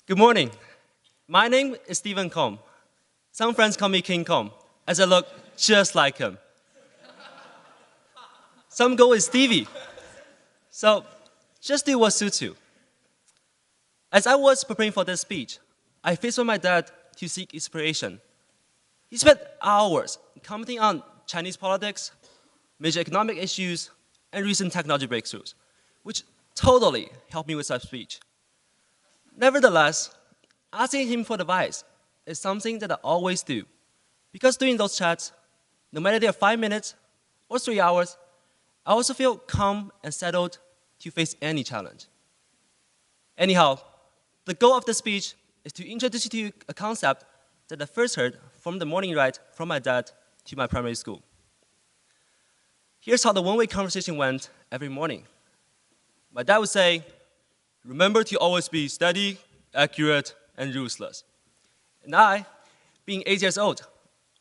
Good morning. My name is Stephen Combe. Some friends call me King Combe, as I look just like him. Some go with Stevie. So just do what suits you. As I was preparing for this speech, I faced with my dad to seek inspiration. He spent hours commenting on Chinese politics, major economic issues, and recent technology breakthroughs, which totally helped me with my speech. Nevertheless, asking him for advice is something that I always do, because during those chats, no matter they're 5 minutes or 3 hours, I also feel calm and settled to face any challenge. Anyhow, the goal of the speech is to introduce you to a concept that I first heard from the morning ride from my dad to my primary school. Here's how the one-way conversation went every morning. My dad would say, "Remember to always be steady, accurate, and ruthless." And I, being 8 years old,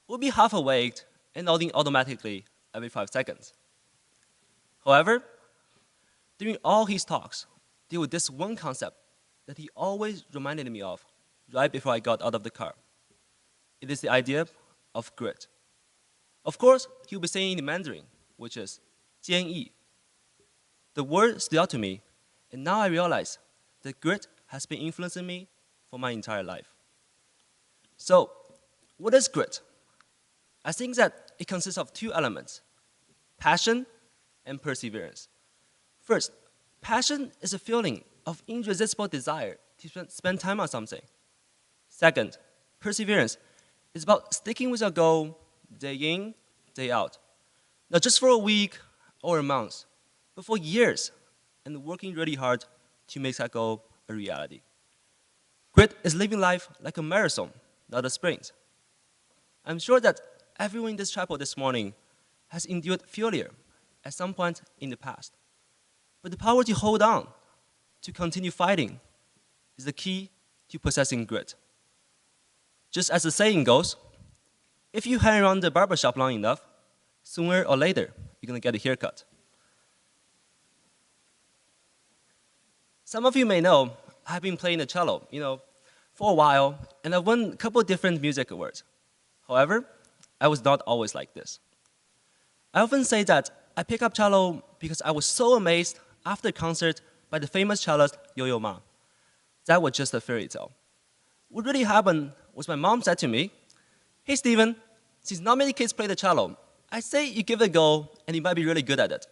would be half awake and nodding automatically every 5 seconds. However, during all his talks, there was this one concept that he always reminded me of right before I got out of the car. It is the idea of grit. Of course, he would be saying in Mandarin, which is 坚毅. The word stood out to me, and now I realize that grit has been influencing me for my entire life. So, what is grit? I think that it consists of two elements: passion and perseverance. First, passion is a feeling of irresistible desire to spend time on something. Second, perseverance is about sticking with your goal day in, day out. Not just for a week or a month, but for years, and working really hard to make that goal a reality. Grit is living life like a marathon, not a sprint. I'm sure that everyone in this chapel this morning has endured failure at some point in the past. But the power to hold on, to continue fighting, is the key to possessing grit. Just as the saying goes, if you hang around the barbershop long enough, sooner or later, you're going to get a haircut. Some of you may know I've been playing the cello, for a while, and I've won a couple different music awards. However, I was not always like this. I often say that I picked up cello because I was so amazed after a concert by the famous cellist Yo-Yo Ma. That was just a fairy tale. What really happened was my mom said to me, "Hey Steven, since not many kids play the cello, I say you give it a go and you might be really good at it."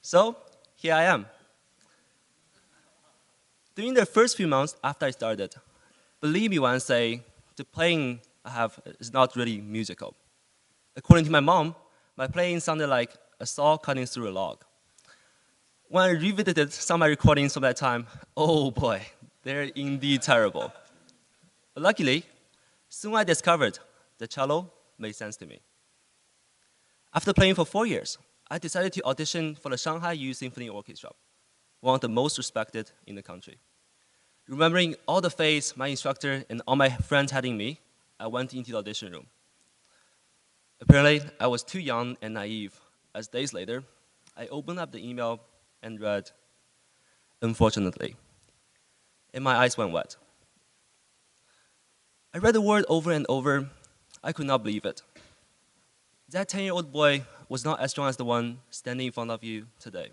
So, here I am. During the first few months after I started, believe me when I say the playing I have is not really musical. According to my mom, my playing sounded like a saw cutting through a log. When I revisited some of my recordings from that time, oh boy, they're indeed terrible. But luckily, soon I discovered the cello made sense to me. After playing for 4 years, I decided to audition for the Shanghai Youth Symphony Orchestra, one of the most respected in the country. Remembering all the faith my instructor and all my friends had in me, I went into the audition room. Apparently, I was too young and naive, as days later, I opened up the email and read, "Unfortunately," and my eyes went wet. I read the word over and over. I could not believe it. That 10-year-old boy was not as strong as the one standing in front of you today.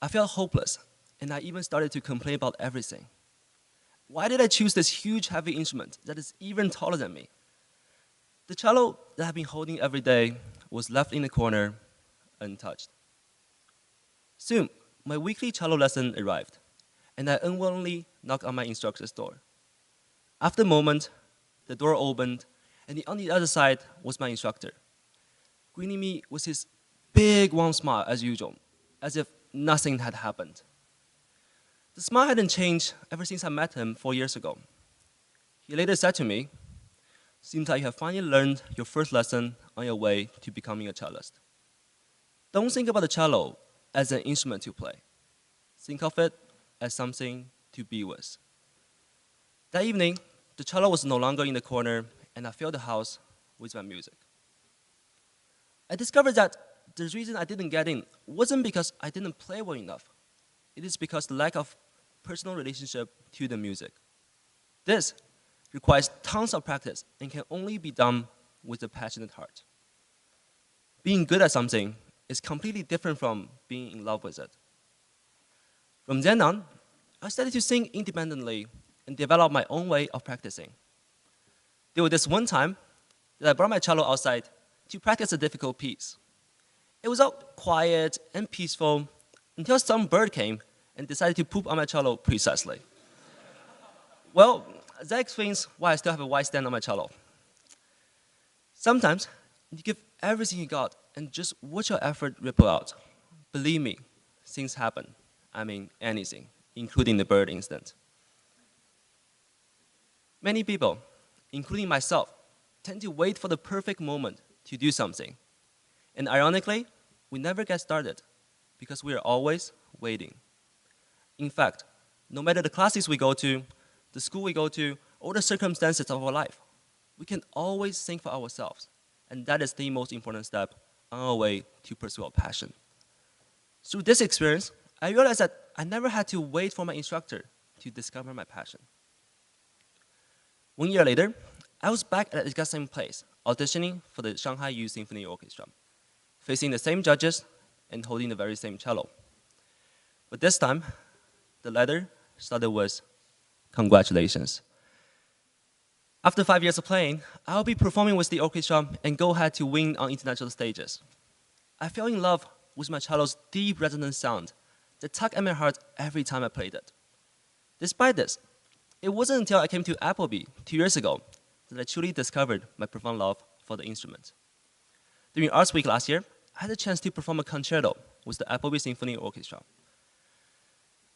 I felt hopeless, and I even started to complain about everything. Why did I choose this huge, heavy instrument that is even taller than me? The cello that I've been holding every day was left in the corner, untouched. Soon, my weekly cello lesson arrived, and I unwillingly knocked on my instructor's door. After a moment, the door opened, and on the other side was my instructor, greeting me with his big, warm smile as usual, as if nothing had happened. The smile hadn't changed ever since I met him 4 years ago. He later said to me, "Seems like you have finally learned your first lesson on your way to becoming a cellist. Don't think about the cello as an instrument to play. Think of it as something to be with." That evening, the cello was no longer in the corner, and I filled the house with my music. I discovered that the reason I didn't get in wasn't because I didn't play well enough. It is because the lack of personal relationship to the music. This requires tons of practice and can only be done with a passionate heart. Being good at something is completely different from being in love with it. From then on, I started to sing independently and develop my own way of practicing. There was this one time that I brought my cello outside to practice a difficult piece. It was all quiet and peaceful until some bird came and decided to poop on my cello precisely. Well, that explains why I still have a white stand on my cello. Sometimes, you give everything you got and just watch your effort ripple out. Believe me, things happen. I mean, anything, including the bird incident. Many people, including myself, tend to wait for the perfect moment to do something. And ironically, we never get started because we are always waiting. In fact, no matter the classes we go to, the school we go to, or the circumstances of our life, we can always think for ourselves. And that is the most important step on our way to pursue our passion. Through this experience, I realized that I never had to wait for my instructor to discover my passion. 1 year later, I was back at the exact same place, auditioning for the Shanghai Youth Symphony Orchestra, facing the same judges and holding the very same cello. But this time, the letter started with, "Congratulations. After 5 years of playing, I'll be performing with the orchestra and go ahead to win on international stages." I fell in love with my cello's deep resonant sound that tugged at my heart every time I played it. Despite this, it wasn't until I came to Appleby 2 years ago that I truly discovered my profound love for the instrument. During Arts Week last year, I had a chance to perform a concerto with the Appleby Symphony Orchestra.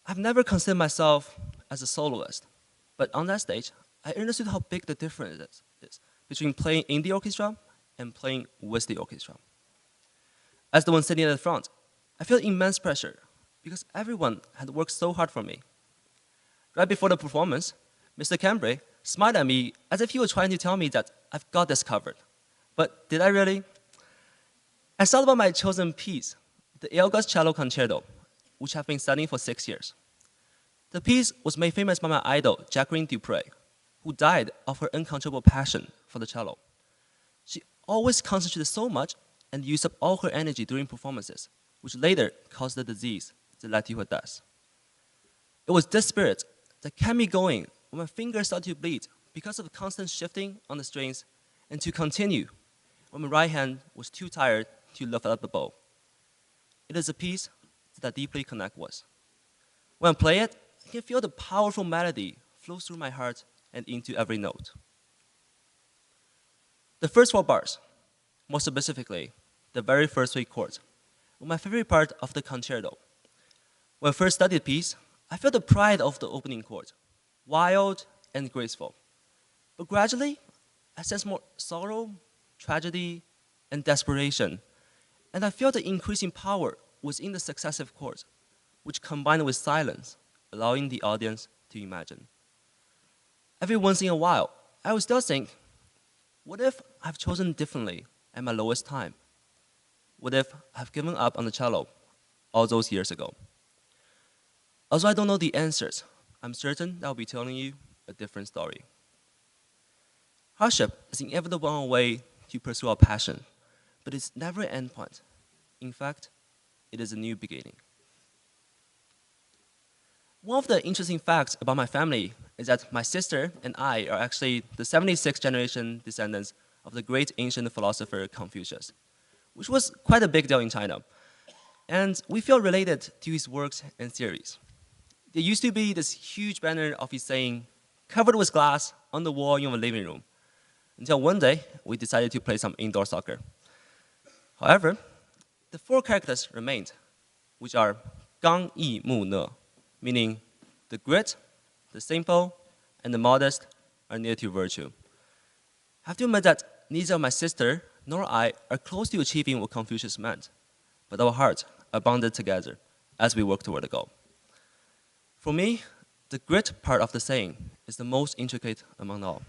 I've never considered myself as a soloist, but on that stage, I understood how big the difference is between playing in the orchestra and playing with the orchestra. As the one sitting at the front, I felt immense pressure because everyone had worked so hard for me. Right before the performance, Mr. Cambray smiled at me as if he was trying to tell me that I've got this covered. But did I really? I thought about my chosen piece, the Elgar's Cello Concerto, which I've been studying for 6 years. The piece was made famous by my idol, Jacqueline Dupre, who died of her uncontrollable passion for the cello. She always concentrated so much and used up all her energy during performances, which later caused the disease that led to her death. It was this spirit that kept me going when my fingers started to bleed because of the constant shifting on the strings, and to continue when my right hand was too tired to lift up the bow. It is a piece that I deeply connect with. When I play it, I can feel the powerful melody flow through my heart and into every note. The first 4 bars, more specifically, the very first 3 chords, were my favorite part of the concerto. When I first studied the piece, I felt the pride of the opening chord, wild and graceful. But gradually, I sensed more sorrow, tragedy, and desperation, and I felt the increasing power within the successive chords, which combined with silence, allowing the audience to imagine. Every once in a while, I would still think, what if I've chosen differently at my lowest time? What if I've given up on the cello all those years ago? Although I don't know the answers, I'm certain that I'll be telling you a different story. Hardship is inevitable on our way to pursue our passion, but it's never an endpoint. In fact, it is a new beginning. One of the interesting facts about my family is that my sister and I are actually the 76th generation descendants of the great ancient philosopher Confucius, which was quite a big deal in China. And we feel related to his works and theories. There used to be this huge banner of his saying, covered with glass on the wall in our living room, until one day we decided to play some indoor soccer. However, the 4 characters remained, which are gang yi mu ne, meaning the grit, the simple, and the modest are near to virtue. I have to admit that neither my sister nor I are close to achieving what Confucius meant, but our hearts are bonded together as we work toward the goal. For me, the grit part of the saying is the most intricate among all.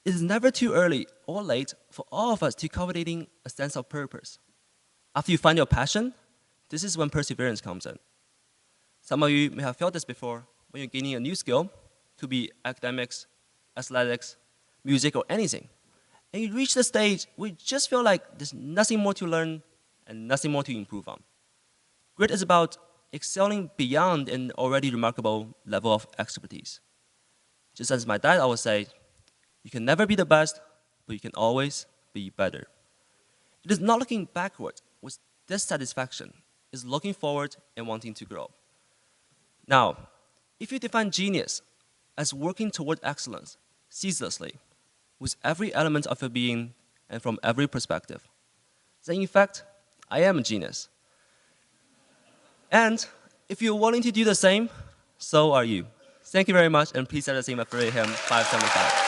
It is never too early or late for all of us to cultivating a sense of purpose. After you find your passion, this is when perseverance comes in. Some of you may have felt this before when you're gaining a new skill, could be academics, athletics, music, or anything. And you reach the stage where you just feel like there's nothing more to learn and nothing more to improve on. Grit is about excelling beyond an already remarkable level of expertise. Just as my dad always say, you can never be the best, but you can always be better. It is not looking backward with dissatisfaction. It's looking forward and wanting to grow. Now, if you define genius as working toward excellence ceaselessly, with every element of your being and from every perspective, then in fact, I am a genius. And if you're willing to do the same, so are you. Thank you very much, and please set the same up for him 575.